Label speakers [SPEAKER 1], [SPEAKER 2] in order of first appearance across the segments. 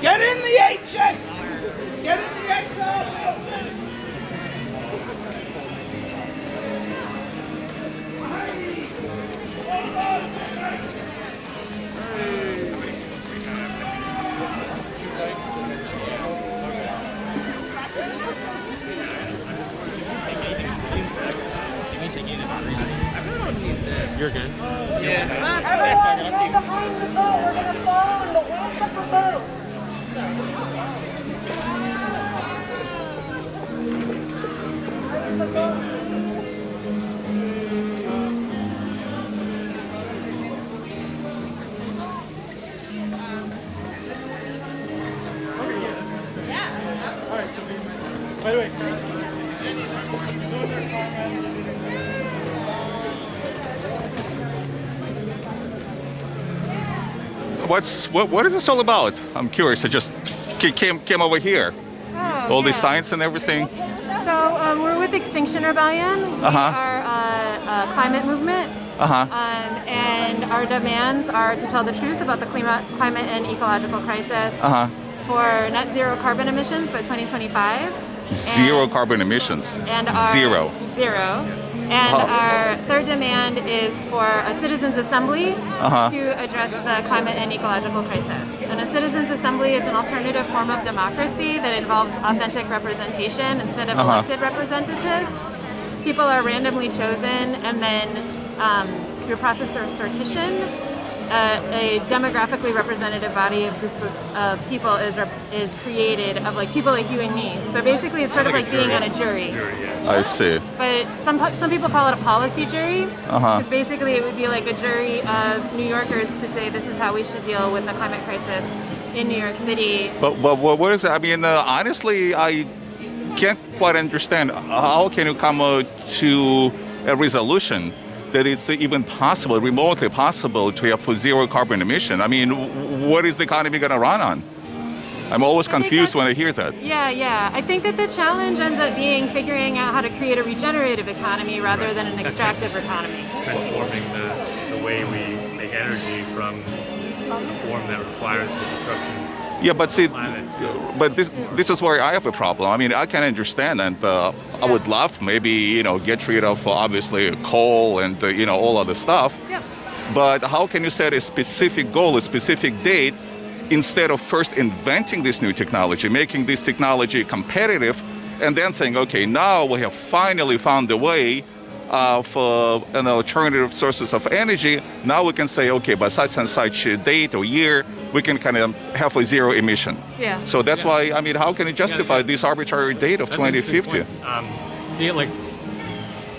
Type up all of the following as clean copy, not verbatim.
[SPEAKER 1] Get in the HS! Get in the XL, Wilson!
[SPEAKER 2] You're good.
[SPEAKER 3] By the way,
[SPEAKER 4] what is this all about? I'm curious. I just came over here. All the science and everything.
[SPEAKER 5] So we're with Extinction Rebellion. We are a climate movement. And our demands are to tell the truth about the climate and ecological crisis for net zero carbon emissions by 2025.
[SPEAKER 4] Zero carbon emissions.
[SPEAKER 5] And our
[SPEAKER 4] Zero.
[SPEAKER 5] And our third demand is for a citizens' assembly to address the climate and ecological crisis. And a citizens' assembly is an alternative form of democracy that involves authentic representation instead of elected representatives. People are randomly chosen, and then through a process of sortition, a demographically representative body of group of people is created of like people like you and me. So basically, it's sort of like being on a jury.
[SPEAKER 4] I see.
[SPEAKER 5] But some people call it a policy jury. Because basically, it would be like a jury of New Yorkers to say this is how we should deal with the climate crisis in New York City.
[SPEAKER 4] But what is that? I mean, honestly, I can't quite understand. How can you come to a resolution that it's even possible, remotely possible, to have zero carbon emission? I mean, what is the economy going to run on? I'm always confused when I hear that.
[SPEAKER 5] Yeah. I think that the challenge ends up being figuring out how to create a regenerative economy rather than an extractive economy.
[SPEAKER 3] transforming the way we make energy from a form that requires the destruction.
[SPEAKER 4] Yeah, but see, but this is where I have a problem. I mean, I can understand, and I would love maybe get rid of obviously coal and all other stuff.
[SPEAKER 5] Yep.
[SPEAKER 4] But how can you set a specific goal, a specific date, instead of first inventing this new technology, making this technology competitive, and then saying, okay, now we have finally found a way of an alternative sources of energy. Now we can say, okay, by such and such a date or year, we can kind of have a zero emission.
[SPEAKER 5] Yeah.
[SPEAKER 4] So that's why, I mean, how can you justify this arbitrary date of 2050?
[SPEAKER 3] See it like,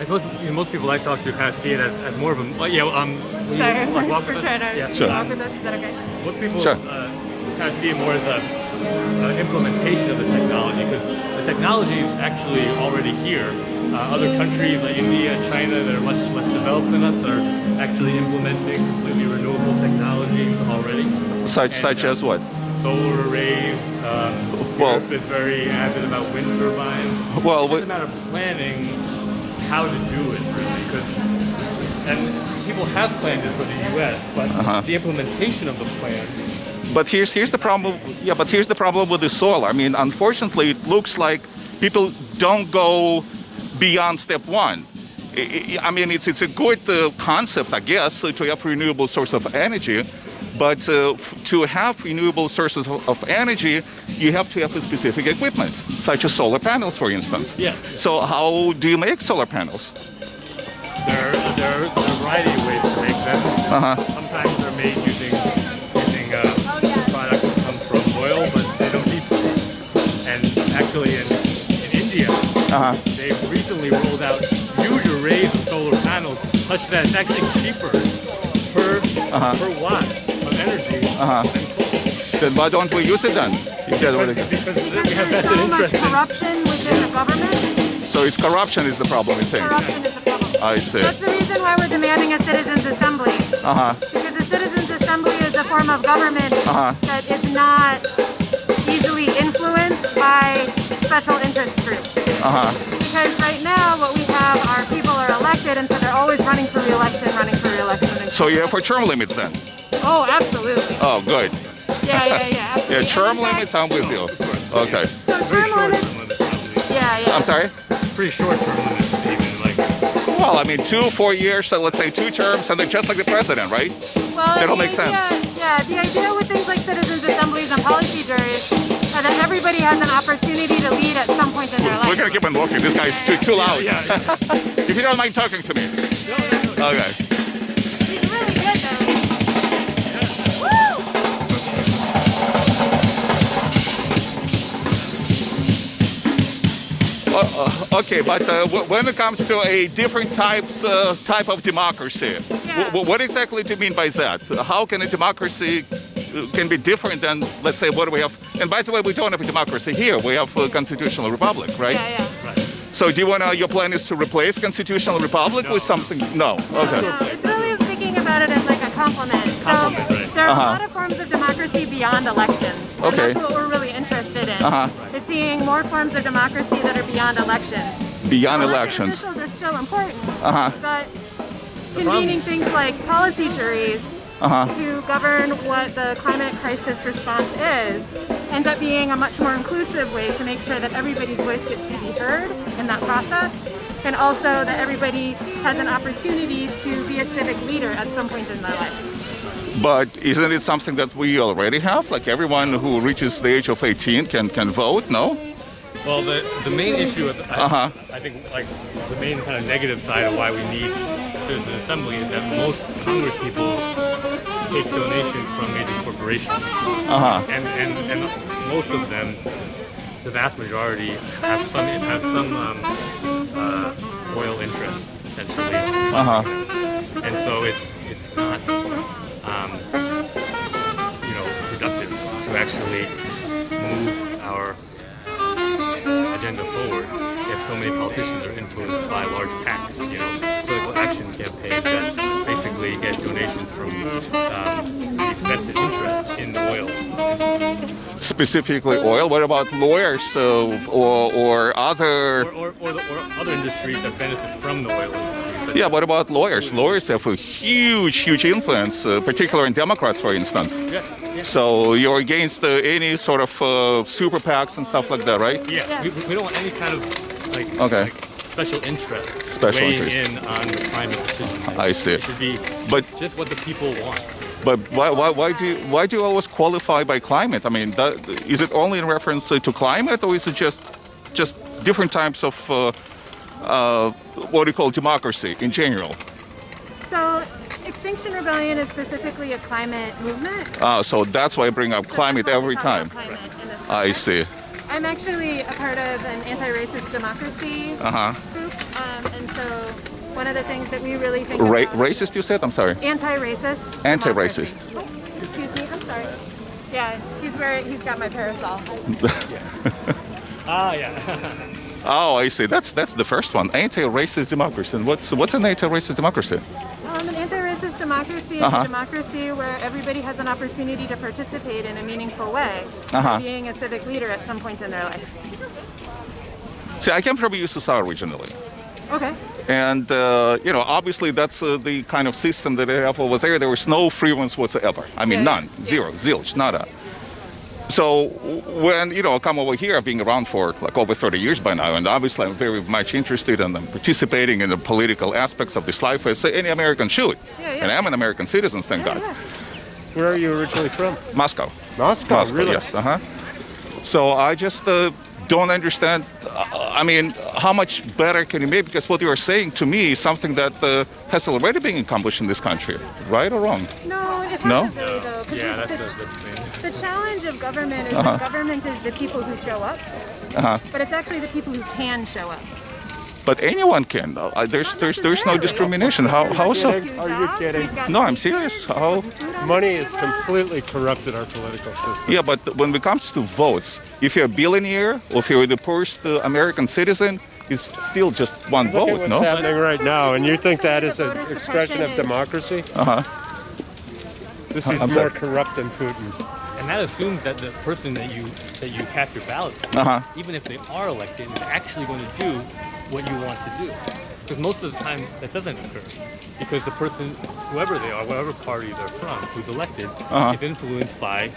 [SPEAKER 3] I suppose most people I talk to kind of see it as more of a,
[SPEAKER 5] Sorry,
[SPEAKER 3] walk
[SPEAKER 5] we're
[SPEAKER 3] with us?
[SPEAKER 5] trying to
[SPEAKER 4] Sure.
[SPEAKER 5] walk with us. Is that okay?
[SPEAKER 3] What people
[SPEAKER 4] Sure.
[SPEAKER 3] kind of see it more as an implementation of the technology, because the technology is actually already here. Other countries like India and China that are much less developed than us are actually implementing completely renewable technology already.
[SPEAKER 4] Such as what?
[SPEAKER 3] Solar arrays. Europe is very avid about wind turbines.
[SPEAKER 4] Well,
[SPEAKER 3] it's just a matter of planning how to do it, really. And people have planned it for the U.S., but the implementation of the plan.
[SPEAKER 4] But here's the problem. Yeah, but here's the problem with the solar. I mean, unfortunately, it looks like people don't go beyond step one. I mean, it's a good concept, I guess, to have renewable source of energy. But to have renewable sources of energy, you have to have a specific equipment, such as solar panels, for instance.
[SPEAKER 3] Yeah.
[SPEAKER 4] So how do you make solar panels?
[SPEAKER 3] There are a variety of ways to make them. Sometimes they're made using products that come from oil, but they don't need to. And actually, in India, they've recently rolled out huge arrays of solar panels, such that it's actually cheaper per watt of energy than coal.
[SPEAKER 4] Then why don't we use it then?
[SPEAKER 3] Because we have vested interest in
[SPEAKER 5] corruption within the government.
[SPEAKER 4] So it's corruption is the problem, you think?
[SPEAKER 5] Corruption is the problem.
[SPEAKER 4] I see.
[SPEAKER 5] That's the reason why we're demanding a citizens' assembly. Because a citizens' assembly is a form of government that is not easily influenced by special interest groups. Because right now what we have are people are elected, and so they're always running for re-election.
[SPEAKER 4] So you have for term limits then?
[SPEAKER 5] Oh, absolutely.
[SPEAKER 4] Oh, good.
[SPEAKER 5] Yeah, absolutely.
[SPEAKER 4] Yeah, term limits, I'm with you. Okay.
[SPEAKER 5] So
[SPEAKER 3] Very
[SPEAKER 5] term
[SPEAKER 3] short
[SPEAKER 5] limits.
[SPEAKER 3] term limits, probably.
[SPEAKER 5] Yeah.
[SPEAKER 4] I'm sorry?
[SPEAKER 3] Pretty short term limits, even like.
[SPEAKER 4] Well, I mean, 4 years, so let's say 2 terms, and they're just like the president, right?
[SPEAKER 5] Well,
[SPEAKER 4] That'll
[SPEAKER 5] the
[SPEAKER 4] make sense.
[SPEAKER 5] Yeah, the idea with things like citizens' assemblies and policy juries are that everybody has an opportunity to lead at some point in their life.
[SPEAKER 4] We're gonna keep on looking. This guy's too loud.
[SPEAKER 3] Yeah.
[SPEAKER 4] If you don't mind talking to me. Okay.
[SPEAKER 5] He's really good though. Woo!
[SPEAKER 4] Okay, but when it comes to a different type of democracy,
[SPEAKER 5] Yeah.
[SPEAKER 4] what exactly do you mean by that? How can a democracy can be different than, let's say, what do we have? And by the way, we don't have a democracy here. We have a constitutional republic, right?
[SPEAKER 5] Yeah.
[SPEAKER 4] So do you want your plan is to replace constitutional republic with something? No. Okay.
[SPEAKER 5] No, it's really thinking about it as like a complement.
[SPEAKER 3] Complement,
[SPEAKER 5] So
[SPEAKER 3] right.
[SPEAKER 5] there are a lot of forms of democracy beyond elections. And
[SPEAKER 4] Okay.
[SPEAKER 5] that's what we're really interested in.
[SPEAKER 4] Uh-huh.
[SPEAKER 5] Is seeing more forms of democracy that are beyond elections.
[SPEAKER 4] Beyond
[SPEAKER 5] Elected
[SPEAKER 4] elections.
[SPEAKER 5] officials are still important,
[SPEAKER 4] Uh-huh.
[SPEAKER 5] but convening things like policy juries
[SPEAKER 4] Uh-huh.
[SPEAKER 5] to govern what the climate crisis response is ends up being a much more inclusive way to make sure that everybody's voice gets to be heard in that process, and also that everybody has an opportunity to be a civic leader at some point in their life.
[SPEAKER 4] But isn't it something that we already have? Like everyone who reaches the age of 18 can vote, no?
[SPEAKER 3] Well, the main issue with I think like the main kind of negative side of why we need citizen assembly is that most Congress people take donations from major corporations, and most of them, the vast majority, have some oil interest essentially, and so it's not productive to actually move our agenda forward if so many politicians are influenced by large PACs, political action campaigns that basically get donations from these vested interest in oil.
[SPEAKER 4] Specifically oil. What about lawyers or other?
[SPEAKER 3] Or other industries that benefit from the oil industry.
[SPEAKER 4] Yeah, what about lawyers? Lawyers have a huge influence, particularly in Democrats, for instance.
[SPEAKER 3] Yeah.
[SPEAKER 4] So you're against any sort of super PACs and stuff like that, right?
[SPEAKER 3] Yeah. We don't want any kind of like special interest weighing in on the climate decision.
[SPEAKER 4] I see.
[SPEAKER 3] It should be just what the people want.
[SPEAKER 4] But why do you always qualify by climate? I mean, is it only in reference to climate, or is it just different types of what do you call democracy in general?
[SPEAKER 5] So Extinction Rebellion is specifically a climate movement.
[SPEAKER 4] So that's why I bring up climate every time. I see.
[SPEAKER 5] I'm actually a part of an anti-racist democracy group, and so one of the things that we really think about...
[SPEAKER 4] Racist, you said? I'm sorry.
[SPEAKER 5] Anti-racist.
[SPEAKER 4] Anti-racist.
[SPEAKER 5] Oh, excuse me, I'm sorry. Yeah, he's got my parasol.
[SPEAKER 3] Yeah.
[SPEAKER 4] Oh, I see. That's the first one. Anti-racist democracy. And what's an anti-racist democracy?
[SPEAKER 5] An anti-racist democracy is a democracy where everybody has an opportunity to participate in a meaningful way, being a civic leader at some point in their life.
[SPEAKER 4] See, I came from USSR originally.
[SPEAKER 5] Okay.
[SPEAKER 4] And, obviously that's the kind of system that they have over there. There was no free ones whatsoever. I mean, none. Zero. Zilch. Nada. So when, I come over here, I've been around for like over 30 years by now, and obviously I'm very much interested in participating in the political aspects of this life as any American should. And I'm an American citizen, thank God.
[SPEAKER 2] Where are you originally from?
[SPEAKER 4] Moscow.
[SPEAKER 2] Moscow, really?
[SPEAKER 4] Yes. So I just don't understand, how much better can you make? Because what you are saying to me is something that has already been accomplished in this country, right or wrong?
[SPEAKER 5] No, it hasn't really, though. 'Cause
[SPEAKER 3] Yeah, that's the thing.
[SPEAKER 5] The challenge of government is that government is the people who show up, but it's actually the people who can show up.
[SPEAKER 4] But anyone can. There's no discrimination. How so?
[SPEAKER 2] Are you kidding?
[SPEAKER 4] No, I'm serious. How?
[SPEAKER 2] Money has completely corrupted our political system.
[SPEAKER 4] Yeah, but when it comes to votes, if you're a billionaire or if you're the poorest American citizen, it's still just one
[SPEAKER 2] Look at
[SPEAKER 4] vote,
[SPEAKER 2] what's
[SPEAKER 4] no?
[SPEAKER 2] happening right now, and you think that is an expression of democracy? This is more corrupt than Putin.
[SPEAKER 3] And that assumes that the person that you cast your ballot for, even if they are elected, is actually going to do what you want to do. Because most of the time that doesn't occur. because the person, whoever they are, whatever party they're from, who's elected, is influenced by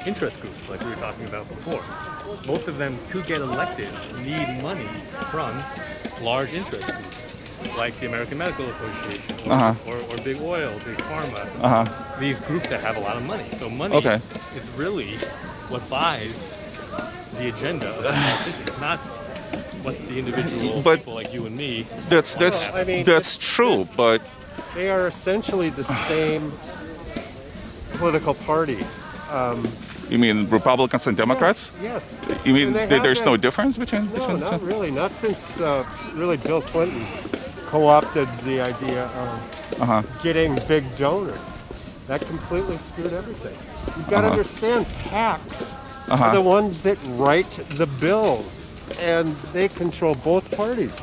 [SPEAKER 3] interest groups, like we were talking about before. Most of them, to get elected, need money from large interest groups, like the American Medical Association, or Big Oil, Big Pharma. These groups that have a lot of money. So money is really what buys the agenda of the politicians, not what the individual people like you and me.
[SPEAKER 4] That's true, but
[SPEAKER 2] they are essentially the same political party.
[SPEAKER 4] You mean Republicans and Democrats?
[SPEAKER 2] Yes.
[SPEAKER 4] You mean there's no
[SPEAKER 2] been.
[SPEAKER 4] difference between?
[SPEAKER 2] No, not really. Not since really Bill Clinton co-opted the idea of getting big donors. That completely screwed everything. You've got to understand, PACs are the ones that write the bills, and they control both parties.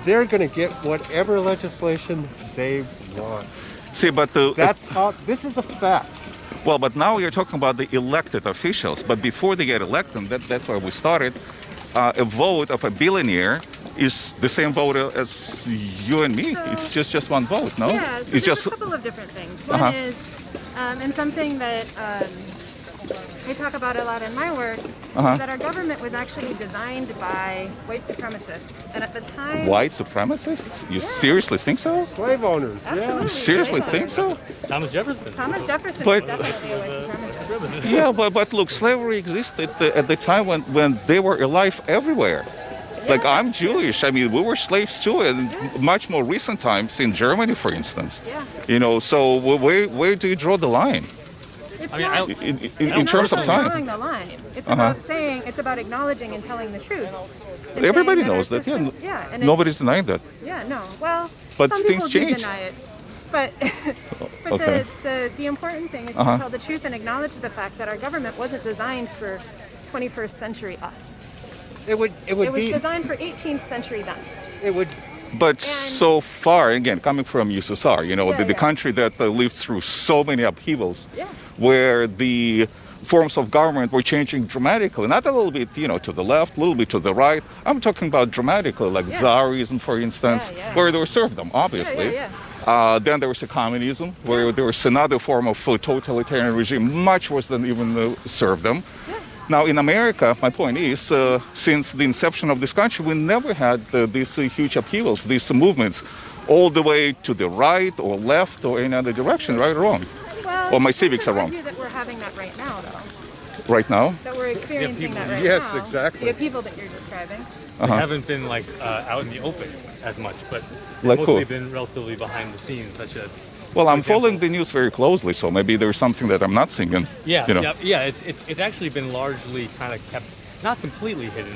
[SPEAKER 2] They're going to get whatever legislation they want.
[SPEAKER 4] See, but
[SPEAKER 2] that's how. This is a fact.
[SPEAKER 4] Well, but now you're talking about the elected officials. But before they get elected, that's where we started. A vote of a billionaire is the same vote as you and me. It's just one vote, no?
[SPEAKER 5] Yeah, so
[SPEAKER 4] it's
[SPEAKER 5] there's
[SPEAKER 4] just
[SPEAKER 5] a couple of different things. One is, and something that I talk about a lot in my work, is that our government was actually designed by white supremacists. And at the time...
[SPEAKER 4] White supremacists? You seriously think so?
[SPEAKER 2] Slave owners,
[SPEAKER 5] Absolutely.
[SPEAKER 4] You seriously think so?
[SPEAKER 3] Thomas Jefferson.
[SPEAKER 5] Thomas Jefferson
[SPEAKER 4] But-
[SPEAKER 5] was definitely a white supremacist.
[SPEAKER 4] Yeah, but look, slavery existed at the time when they were alive everywhere. Like, I'm Jewish. I mean, we were slaves too, in much more recent times in Germany, for instance.
[SPEAKER 5] Yeah.
[SPEAKER 4] You know, so where do you draw the line
[SPEAKER 5] It's
[SPEAKER 3] I mean,
[SPEAKER 5] not,
[SPEAKER 4] in terms of
[SPEAKER 5] it's not
[SPEAKER 4] time?
[SPEAKER 5] drawing the line. It's about saying, it's about acknowledging and telling the truth. And
[SPEAKER 4] Everybody
[SPEAKER 5] saying
[SPEAKER 4] knows
[SPEAKER 5] our
[SPEAKER 4] that. Yeah,
[SPEAKER 5] system- yeah, and
[SPEAKER 4] nobody's denying that.
[SPEAKER 5] Yeah, no. Well,
[SPEAKER 4] But
[SPEAKER 5] some
[SPEAKER 4] things
[SPEAKER 5] people do
[SPEAKER 4] change.
[SPEAKER 5] deny it. But, but
[SPEAKER 4] Okay.
[SPEAKER 5] the important thing is to tell the truth and acknowledge the fact that our government wasn't designed for 21st century us.
[SPEAKER 2] It would
[SPEAKER 5] It was
[SPEAKER 2] be.
[SPEAKER 5] designed for 18th century them.
[SPEAKER 2] It would.
[SPEAKER 4] But so far, again, coming from USSR, you know,
[SPEAKER 5] Yeah,
[SPEAKER 4] the
[SPEAKER 5] yeah.
[SPEAKER 4] country that lived through so many upheavals,
[SPEAKER 5] Yeah.
[SPEAKER 4] where the forms of government were changing dramatically, not a little bit, you know, to the left, a little bit to the right. I'm talking about dramatically, like Tsarism, for instance,
[SPEAKER 5] Yeah, yeah.
[SPEAKER 4] where they were serfdom, obviously.
[SPEAKER 5] Yeah.
[SPEAKER 4] Then there was a communism, where there was another form of totalitarian regime, much worse than even serfdom. Now, in America, my point is, since the inception of this country, we never had these huge upheavals, these movements, all the way to the right or left or any other direction, right or wrong.
[SPEAKER 5] Well,
[SPEAKER 4] Or my
[SPEAKER 5] you
[SPEAKER 4] civics
[SPEAKER 5] could
[SPEAKER 4] are wrong.
[SPEAKER 5] argue that we're having that right now, though.
[SPEAKER 4] Right now?
[SPEAKER 5] That we're experiencing that right
[SPEAKER 2] Yes,
[SPEAKER 5] now.
[SPEAKER 2] exactly.
[SPEAKER 5] The upheaval that you're describing.
[SPEAKER 3] They haven't been like out in the open as much, but
[SPEAKER 4] Like
[SPEAKER 3] mostly
[SPEAKER 4] who?
[SPEAKER 3] been relatively behind the scenes, such as.
[SPEAKER 4] Well, I'm
[SPEAKER 3] for example-
[SPEAKER 4] following the news very closely, so maybe there's something that I'm not seeing. And, you know.
[SPEAKER 3] It's actually been largely kind of kept, not completely hidden,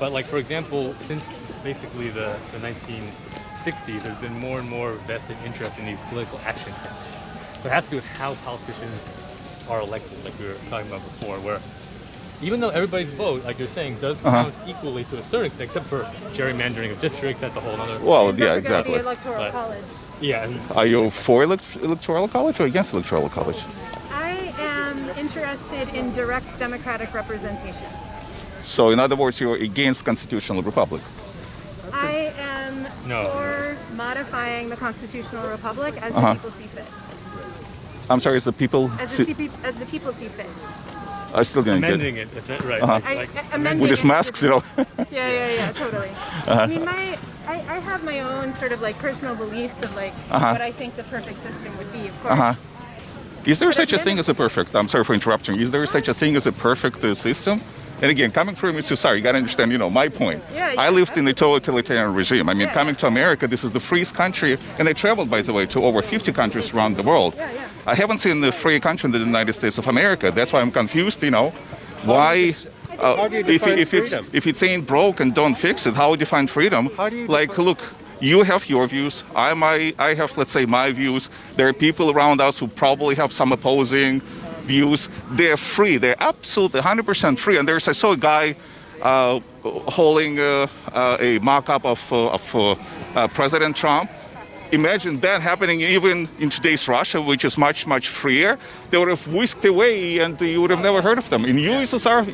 [SPEAKER 3] but like for example, since basically the 1960s, there's been more and more vested interest in these political action camps. So it has to do with how politicians are elected, like we were talking about before, where even though everybody's vote, like you're saying, does count equally to a certain extent, except for gerrymandering of districts, that's a whole other.
[SPEAKER 4] Well,
[SPEAKER 5] And
[SPEAKER 4] yeah,
[SPEAKER 5] don't forget
[SPEAKER 4] exactly.
[SPEAKER 5] The electoral
[SPEAKER 3] But-
[SPEAKER 5] college.
[SPEAKER 3] Yeah, and
[SPEAKER 4] Are you for electoral college or against electoral college?
[SPEAKER 5] I am interested in direct democratic representation.
[SPEAKER 4] So, in other words, you're against constitutional republic.
[SPEAKER 5] I am
[SPEAKER 3] No.
[SPEAKER 5] for modifying the constitutional republic as the people see fit.
[SPEAKER 4] I'm sorry, is the people
[SPEAKER 5] As the people see fit.
[SPEAKER 4] I still didn't get
[SPEAKER 3] amending it, is that right?
[SPEAKER 5] Amending
[SPEAKER 4] with these
[SPEAKER 5] it.
[SPEAKER 4] masks, you know.
[SPEAKER 5] Yeah, totally. I mean, I have my own sort of like personal beliefs of like what I think the perfect system would be, of course.
[SPEAKER 4] Is there
[SPEAKER 5] But
[SPEAKER 4] such a
[SPEAKER 5] again-
[SPEAKER 4] thing as a perfect? I'm sorry for interrupting. Is there such a thing as a perfect system? And again, coming from USSR, you got to understand, you know, my point.
[SPEAKER 5] Yeah,
[SPEAKER 4] I lived in a
[SPEAKER 5] absolutely.
[SPEAKER 4] totalitarian regime. I mean,
[SPEAKER 5] Yeah,
[SPEAKER 4] coming to America, this is the freest country, and I traveled, by the way, to over 50 countries around the world.
[SPEAKER 5] Yeah.
[SPEAKER 4] I haven't seen the free country in the United States of America. That's why I'm confused, you know. Why?
[SPEAKER 2] How do you define freedom?
[SPEAKER 4] If it's ain't broke and don't fix it, how would you define freedom?
[SPEAKER 2] How do you
[SPEAKER 4] like,
[SPEAKER 2] define-
[SPEAKER 4] look, you have your views. I have, let's say, my views. There are people around us who probably have some opposing views. They're free. They're absolutely 100% free. And I saw a guy holding a mock-up of President Trump. Imagine that happening even in today's Russia, which is much, much freer. They would have whisked away and you would have never heard of them. In USSR,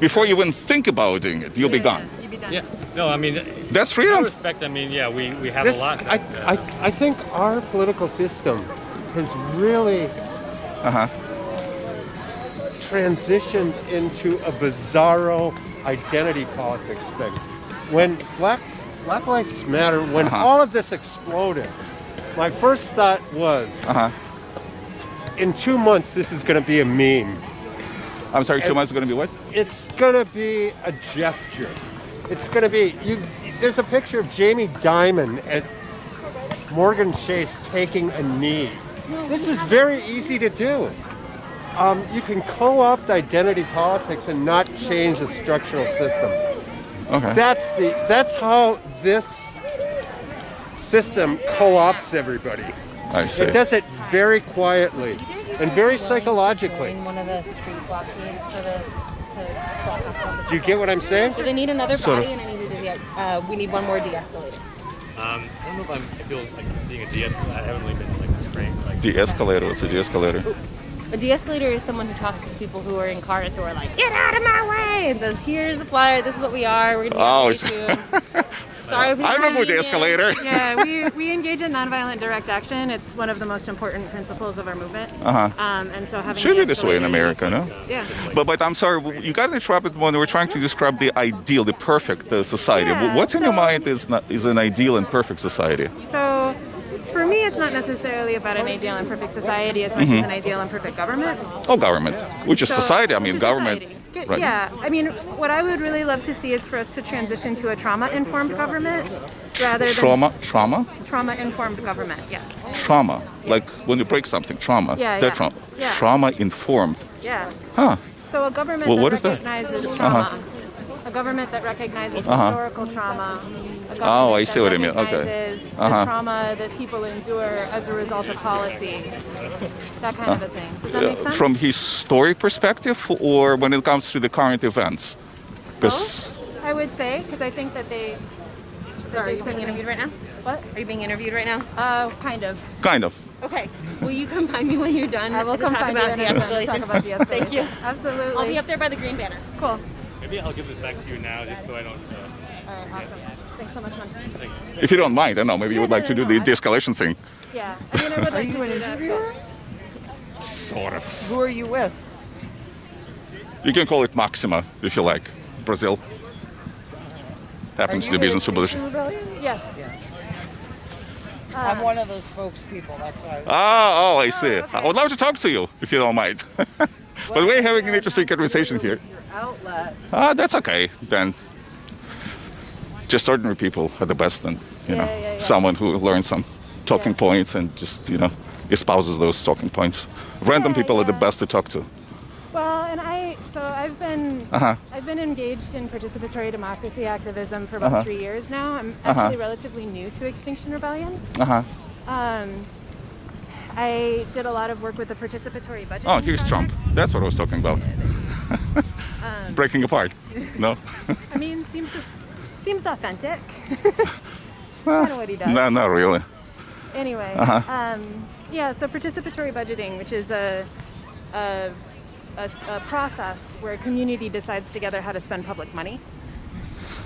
[SPEAKER 4] before you even think about doing it, you'll be gone.
[SPEAKER 5] You'd be done.
[SPEAKER 3] Yeah. No, I mean,
[SPEAKER 4] That's
[SPEAKER 3] in
[SPEAKER 4] freedom.
[SPEAKER 3] respect, I mean, yeah, we have
[SPEAKER 2] This,
[SPEAKER 3] a lot.
[SPEAKER 2] I think our political system has really transitioned into a bizarro identity politics thing. When Black Lives Matter, when all of this exploded, my first thought was, in 2 months, this is going to be a meme.
[SPEAKER 4] I'm sorry, 2 months is going to be what?
[SPEAKER 2] It's going to be a gesture. It's going to be, there's a picture of Jamie Dimon at Morgan Chase taking a knee. This is very easy to do. You can co-opt identity politics and not change the structural system.
[SPEAKER 4] Okay.
[SPEAKER 2] That's how this system co-opts everybody.
[SPEAKER 4] I see.
[SPEAKER 2] It does it very quietly and very psychologically.
[SPEAKER 6] One of the street blockades for this to block off.
[SPEAKER 2] Do you get what I'm saying?
[SPEAKER 6] Because I need another
[SPEAKER 4] Sort
[SPEAKER 6] body
[SPEAKER 4] of.
[SPEAKER 6] and I need we need one more de-escalator.
[SPEAKER 3] I don't know if I feel like being a de-escalator. I haven't really been like trained. Like,
[SPEAKER 4] De-escalator. What's a de-escalator?
[SPEAKER 6] A de-escalator is someone who talks to people who are in cars who are like, get out of my way, and says, here's the flyer, this is what we are, we're going to be soon. Sorry,
[SPEAKER 4] I'm a good escalator.
[SPEAKER 5] Yeah, we engage in nonviolent direct action. It's one of the most important principles of our movement. And so having
[SPEAKER 4] Should be this way in
[SPEAKER 5] de-escalated-
[SPEAKER 4] America, no?
[SPEAKER 5] Yeah.
[SPEAKER 4] But I'm sorry, you got interrupted when we were trying to describe the ideal, the perfect society.
[SPEAKER 5] Yeah,
[SPEAKER 4] What's in your
[SPEAKER 5] so-
[SPEAKER 4] mind is an ideal and perfect society?
[SPEAKER 5] So for me, it's not necessarily about an ideal and perfect society as much as an ideal and perfect government.
[SPEAKER 4] Oh, government, which is
[SPEAKER 5] So,
[SPEAKER 4] society. I mean,
[SPEAKER 5] it's a
[SPEAKER 4] government.
[SPEAKER 5] society. Good,
[SPEAKER 4] Right.
[SPEAKER 5] Yeah, I mean, what I would really love to see is for us to transition to a trauma-informed government rather than trauma-informed government. Yes.
[SPEAKER 4] Trauma. Like when you break something, trauma.
[SPEAKER 5] Yeah,
[SPEAKER 4] That
[SPEAKER 5] yeah.
[SPEAKER 4] trauma.
[SPEAKER 5] Yeah.
[SPEAKER 4] Trauma-informed.
[SPEAKER 5] Yeah.
[SPEAKER 4] Huh.
[SPEAKER 5] So a government
[SPEAKER 4] Well,
[SPEAKER 5] that
[SPEAKER 4] what is that?
[SPEAKER 5] recognizes trauma, a government that recognizes historical trauma, a government
[SPEAKER 4] Oh, I see
[SPEAKER 5] that
[SPEAKER 4] what you mean. Okay.
[SPEAKER 5] recognizes the trauma that people endure as a result of policy, that kind of a thing. Does that make sense?
[SPEAKER 4] From historic perspective, or when it comes to the current events? Because
[SPEAKER 5] Both, I would say, because I think that they.
[SPEAKER 6] Sorry, are you being interviewed right now?
[SPEAKER 5] What?
[SPEAKER 6] Are you being interviewed right now?
[SPEAKER 5] Kind of.
[SPEAKER 4] kind of.
[SPEAKER 6] Okay. Will you come find me when you're done
[SPEAKER 5] I will
[SPEAKER 6] to
[SPEAKER 5] come
[SPEAKER 6] talk
[SPEAKER 5] find
[SPEAKER 6] about
[SPEAKER 5] you and
[SPEAKER 6] de-escalation?
[SPEAKER 5] talk about de-escalation.
[SPEAKER 6] Thank you.
[SPEAKER 5] Absolutely.
[SPEAKER 6] I'll be up there by the green banner.
[SPEAKER 5] Cool.
[SPEAKER 3] maybe I'll give this back to you now, just so I don't.
[SPEAKER 5] All right, awesome. Thanks so much, man.
[SPEAKER 4] If you don't mind, I don't know, maybe you would like to do the
[SPEAKER 5] no.
[SPEAKER 4] de-escalation thing.
[SPEAKER 5] Yeah. I mean, I would like
[SPEAKER 7] you
[SPEAKER 5] to
[SPEAKER 7] an
[SPEAKER 5] do that,
[SPEAKER 7] interviewer?
[SPEAKER 4] Sort of.
[SPEAKER 7] Who are you with?
[SPEAKER 4] You can call it Maxima, if you like. Brazil. Happens to be business
[SPEAKER 7] Extinction
[SPEAKER 4] ability.
[SPEAKER 7] Rebellion?
[SPEAKER 5] Yes.
[SPEAKER 7] I'm one of those spokespeople. That's why.
[SPEAKER 4] Oh, I see. I would love to talk to you, if you don't mind. But we're having an interesting conversation here.
[SPEAKER 7] Your outlet.
[SPEAKER 4] That's okay, then. Just ordinary people are the best, and
[SPEAKER 5] Yeah.
[SPEAKER 4] someone who learns some talking points and just, espouses those talking points. Random
[SPEAKER 5] Yeah,
[SPEAKER 4] people are the
[SPEAKER 5] yeah.
[SPEAKER 4] best to talk to.
[SPEAKER 5] Well, and I've been engaged in participatory democracy activism for about 3 years now. I'm actually relatively new to Extinction Rebellion. I did a lot of work with the participatory budgeting.
[SPEAKER 4] Oh, here's
[SPEAKER 5] project.
[SPEAKER 4] Trump. That's what I was talking about. Breaking apart. No?
[SPEAKER 5] I mean, seems authentic. Kind of what he does.
[SPEAKER 4] No, not really.
[SPEAKER 5] Anyway, yeah. So participatory budgeting, which is a process where a community decides together how to spend public money.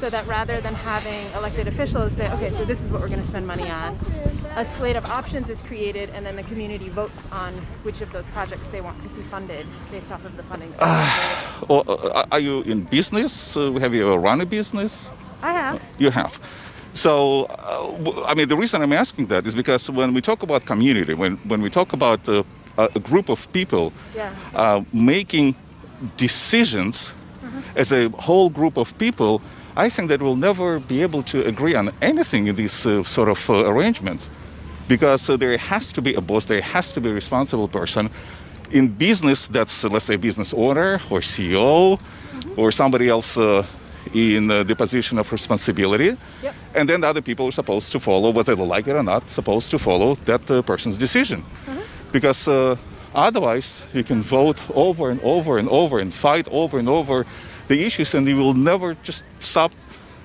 [SPEAKER 5] So that rather than having elected officials say, okay, so this is what we're going to spend money on, a slate of options is created, and then the community votes on which of those projects they want to see funded based off of the funding.
[SPEAKER 4] Are you in business? Have you ever run a business?
[SPEAKER 5] I have.
[SPEAKER 4] You have. So, the reason I'm asking that is because when we talk about community, when we talk about a group of people making decisions as a whole group of people, I think that we'll never be able to agree on anything in these sort of arrangements, because there has to be a boss, there has to be a responsible person. In business, that's, let's say, business owner or CEO or somebody else in the position of responsibility.
[SPEAKER 5] Yep.
[SPEAKER 4] And then the other people are supposed to follow, whether they like it or not, supposed to follow that person's decision. Because otherwise, you can vote over and over and over and fight over and over the issues, and you will never just stop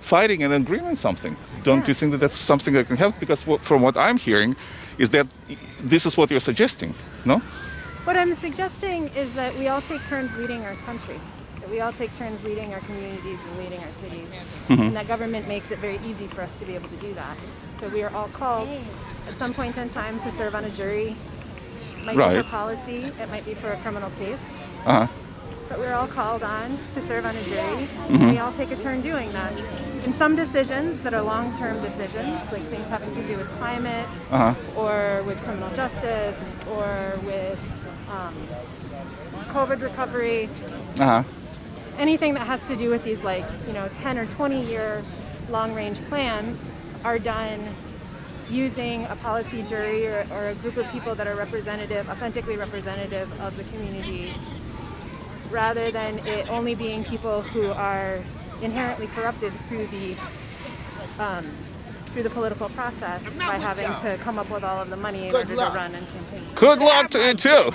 [SPEAKER 4] fighting and agreeing on something. Don't you think that that's something that can help? Because from what I'm hearing is that this is what you're suggesting, no?
[SPEAKER 5] What I'm suggesting is that we all take turns leading our country. that we all take turns leading our communities and leading our cities.
[SPEAKER 4] Mm-hmm.
[SPEAKER 5] And that government makes it very easy for us to be able to do that. So we are all called at some point in time to serve on a jury. It might be
[SPEAKER 4] Right.
[SPEAKER 5] for policy, it might be for a criminal case.
[SPEAKER 4] Uh-huh.
[SPEAKER 5] But we're all called on to serve on a jury.
[SPEAKER 4] Mm-hmm.
[SPEAKER 5] We all take a turn doing that. And some decisions that are long-term decisions, like things having to do with climate,
[SPEAKER 4] Uh-huh.
[SPEAKER 5] or with criminal justice, or with COVID recovery,
[SPEAKER 4] Uh-huh.
[SPEAKER 5] anything that has to do with these 10 or 20-year long-range plans are done using a policy jury or a group of people that are authentically representative of the community, rather than it only being people who are inherently corrupted through the political process by having to come up with all of the money in order to run and campaign.
[SPEAKER 4] Good luck to you too.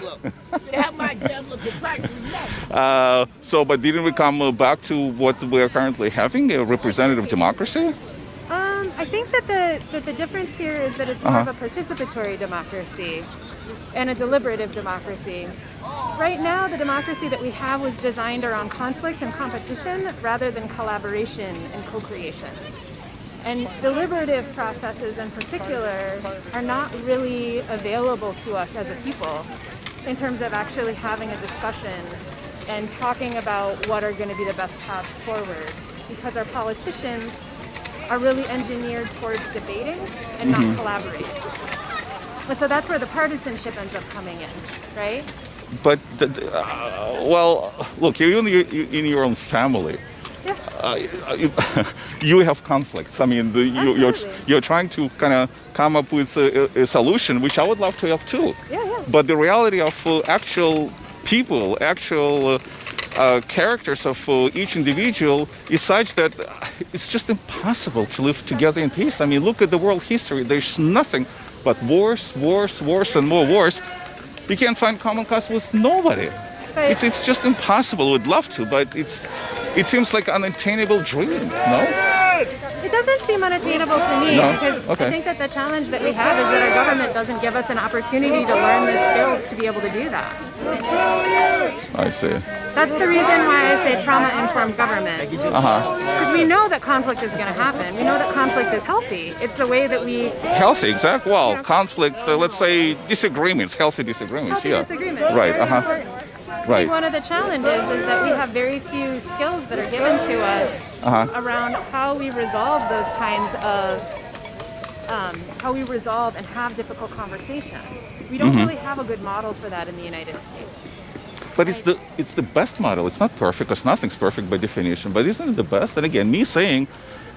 [SPEAKER 4] But didn't we come back to what we are currently having, a representative democracy?
[SPEAKER 5] I think that the difference here is that it's more of a participatory democracy and a deliberative democracy. Right now, the democracy that we have was designed around conflict and competition rather than collaboration and co-creation. And deliberative processes in particular are not really available to us as a people in terms of actually having a discussion and talking about what are going to be the best paths forward, because our politicians are really engineered towards debating and not collaborating. And so that's where the partisanship ends up coming in, right?
[SPEAKER 4] But, look, even in your own family, you have conflicts. I mean, you're trying to kind of come up with a solution, which I would love to have too.
[SPEAKER 5] Yeah.
[SPEAKER 4] But the reality of actual people, actual characters of each individual is such that it's just impossible to live together in peace. I mean, look at the world history. There's nothing but wars, and more wars. You can't find common cause with nobody.
[SPEAKER 5] Right.
[SPEAKER 4] It's just impossible. We'd love to, but it seems like an unattainable dream, no?
[SPEAKER 5] It doesn't seem unattainable to me,
[SPEAKER 4] No?
[SPEAKER 5] because
[SPEAKER 4] Okay.
[SPEAKER 5] I think that the challenge that we have is that our government doesn't give us an opportunity to learn the skills to be able to do that.
[SPEAKER 4] I see.
[SPEAKER 5] That's the reason why I say trauma-informed government.
[SPEAKER 4] Uh-huh.
[SPEAKER 5] Because we know that conflict is going to happen. We know that conflict is healthy. It's the way that we
[SPEAKER 4] Healthy, exactly. Well, conflict, let's say disagreements, healthy disagreements,
[SPEAKER 5] healthy disagreements.
[SPEAKER 4] Right,
[SPEAKER 5] Very
[SPEAKER 4] uh-huh.
[SPEAKER 5] important. I
[SPEAKER 4] Right.
[SPEAKER 5] think one of the challenges is that we have very few skills that are given to us around how we resolve those kinds of, how we resolve and have difficult conversations. We don't really have a good model for that in the United States.
[SPEAKER 4] But it's the best model. It's not perfect, because nothing's perfect by definition, but isn't it the best? And again, me saying,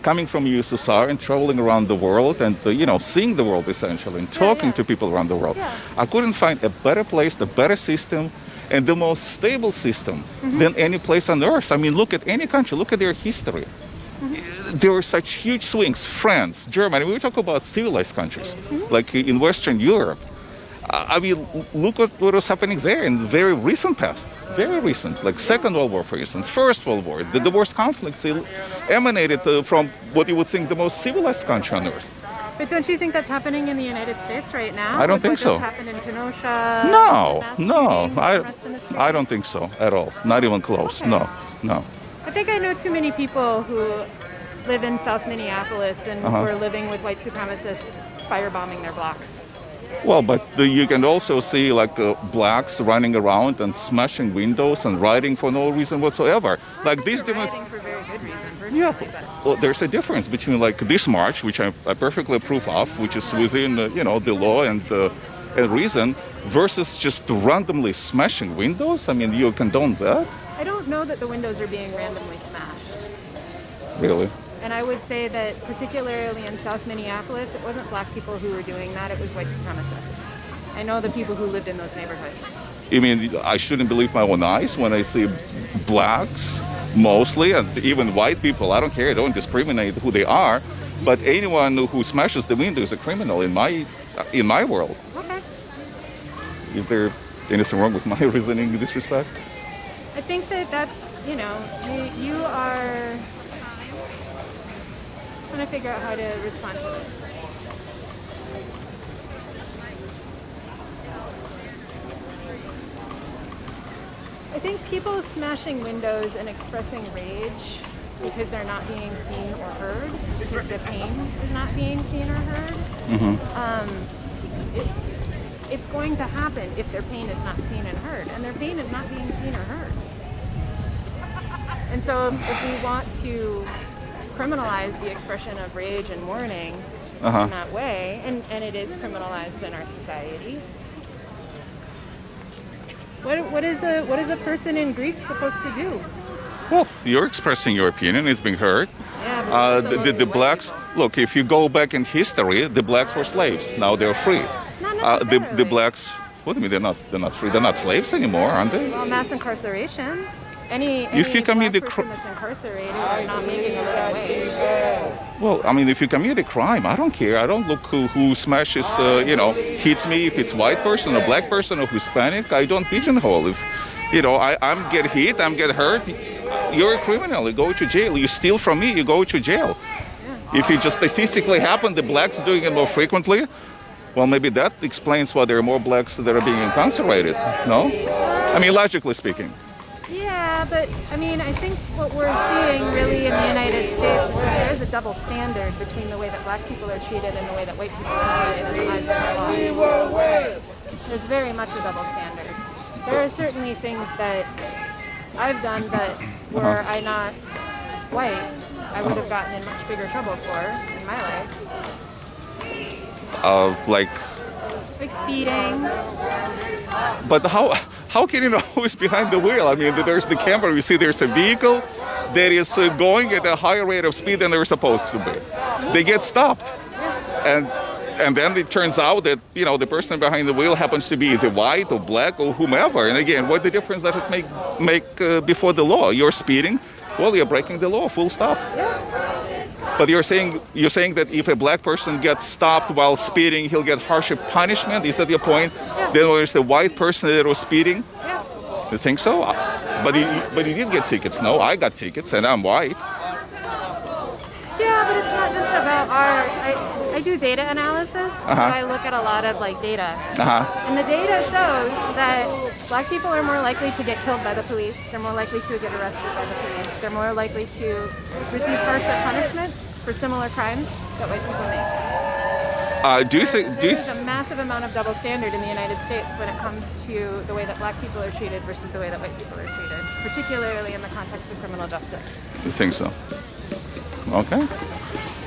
[SPEAKER 4] coming from USSR and traveling around the world and, seeing the world essentially and talking to people around the world, I couldn't find a better place, the better system, and the most stable system than any place on earth. I mean, look at any country, look at their history. There were such huge swings. France, Germany, we talk about civilized countries, like in Western Europe. I mean, look at what was happening there in the very recent past. Very recent, like Second World War, for instance, First World War. The worst conflicts emanated from what you would think the most civilized country on earth.
[SPEAKER 5] But don't you think that's happening in the United States right now?
[SPEAKER 4] I don't think
[SPEAKER 5] what
[SPEAKER 4] so.
[SPEAKER 5] Just happened in Kenosha?
[SPEAKER 4] No,
[SPEAKER 5] the mass
[SPEAKER 4] no,
[SPEAKER 5] shootings, the rest in the States?
[SPEAKER 4] I don't think so at all. Not even close.
[SPEAKER 5] Okay.
[SPEAKER 4] No.
[SPEAKER 5] I think I know too many people who live in South Minneapolis and who are living with white supremacists firebombing their blocks.
[SPEAKER 4] Well, but you can also see blacks running around and smashing windows and rioting for no reason whatsoever. Like these
[SPEAKER 5] Rioting for very good reason, personally.
[SPEAKER 4] Yeah,
[SPEAKER 5] but-
[SPEAKER 4] well, there's a difference between this march, which I perfectly approve of, which is within the law and reason, versus just randomly smashing windows. I mean, you condone that?
[SPEAKER 5] I don't know that the windows are being randomly smashed.
[SPEAKER 4] Really?
[SPEAKER 5] And I would say that particularly in South Minneapolis, it wasn't black people who were doing that, it was white supremacists. I know the people who lived in those neighborhoods.
[SPEAKER 4] I mean, I shouldn't believe my own eyes when I see blacks, mostly, and even white people. I don't care, I don't discriminate who they are, but anyone who smashes the window is a criminal in my world.
[SPEAKER 5] Okay.
[SPEAKER 4] Is there anything wrong with my reasoning in this respect?
[SPEAKER 5] I think that's, you are trying to figure out how to respond to it. I think people smashing windows and expressing rage because they're not being seen or heard, because the pain is not being seen or heard. It's going to happen if their pain is not seen and heard, and their pain is not being seen or heard. And so if we want to criminalize the expression of rage and mourning in that way, and it is criminalized in our society, what is a person in grief supposed to do?
[SPEAKER 4] Well, you're expressing your opinion. It's being heard.
[SPEAKER 5] Yeah, but
[SPEAKER 4] The blacks, look, if you go back in history, the blacks were slaves. Now they're free.
[SPEAKER 5] Not necessarily.
[SPEAKER 4] The blacks, what do you mean they're not free? They're not slaves anymore, aren't they?
[SPEAKER 5] Well, mass incarceration. Any
[SPEAKER 4] If you commit
[SPEAKER 5] black
[SPEAKER 4] the
[SPEAKER 5] person that's incarcerated is not making a living wage.
[SPEAKER 4] Well, I mean, if you commit a crime, I don't care. I don't look who smashes, hits me. If it's white person or black person or Hispanic, I don't pigeonhole. If, I'm get hit, I'm get hurt, you're a criminal. You go to jail. You steal from me, you go to jail. If it just statistically happened, the blacks doing it more frequently, well, maybe that explains why there are more blacks that are being incarcerated. No? I mean, logically speaking.
[SPEAKER 5] Yeah, but I mean, I think what we're seeing really in the United States is that there is a double standard between the way that black people are treated and the way that white people are treated in the eyes of the law. There's very much a double standard. There are certainly things that I've done that were I not white, I would have gotten in much bigger trouble for in my life.
[SPEAKER 4] Like
[SPEAKER 5] speeding.
[SPEAKER 4] But how can you know who's behind the wheel? I mean, there's the camera. You see there's a vehicle that is going at a higher rate of speed than they're supposed to be. They get stopped. And then it turns out that, the person behind the wheel happens to be either white or black or whomever. And again, what the difference does it make before the law? You're speeding, well, you're breaking the law, full stop. But you're saying that if a black person gets stopped while speeding, he'll get harsher punishment? Is that your point? Then when it's the white person that was speeding? You think so? But you did get tickets. No, I got tickets and I'm white.
[SPEAKER 5] Yeah, but it's not just about I do data analysis, so I look at a lot of data. And the data shows that black people are more likely to get killed by the police, they're more likely to get arrested by the police, they're more likely to receive harsher punishments for similar crimes that white people make. There's a massive amount of double standard in the United States when it comes to the way that black people are treated versus the way that white people are treated, particularly in the context of criminal justice.
[SPEAKER 4] You think so? Okay.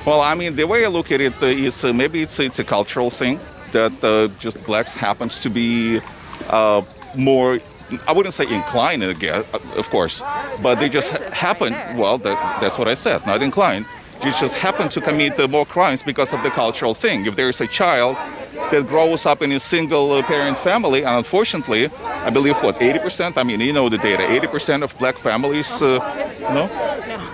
[SPEAKER 4] Well, I mean, the way I look at it is maybe it's a cultural thing that just blacks happens to be more, I wouldn't say inclined, again, of course, but they just happen, well, that's what I said, not inclined. They just happen to commit more crimes because of the cultural thing. If there is a child that grows up in a single parent family, and unfortunately, I believe, 80%? I mean, you know the data, 80% of black families, no?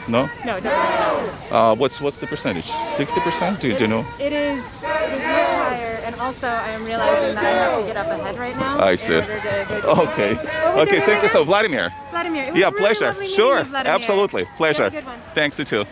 [SPEAKER 4] No?
[SPEAKER 5] No, definitely not.
[SPEAKER 4] What's the percentage? 60%? Do you know?
[SPEAKER 5] It is much higher, and also I am realizing that I have to get up ahead right now.
[SPEAKER 4] I see. Okay. Okay, thank you so, Vladimir.
[SPEAKER 5] Vladimir, it was
[SPEAKER 4] yeah,
[SPEAKER 5] really
[SPEAKER 4] pleasure.
[SPEAKER 5] lovely meeting
[SPEAKER 4] Sure,
[SPEAKER 5] you, Vladimir.
[SPEAKER 4] absolutely. Pleasure.
[SPEAKER 5] You have a good one.
[SPEAKER 4] Thanks, you too.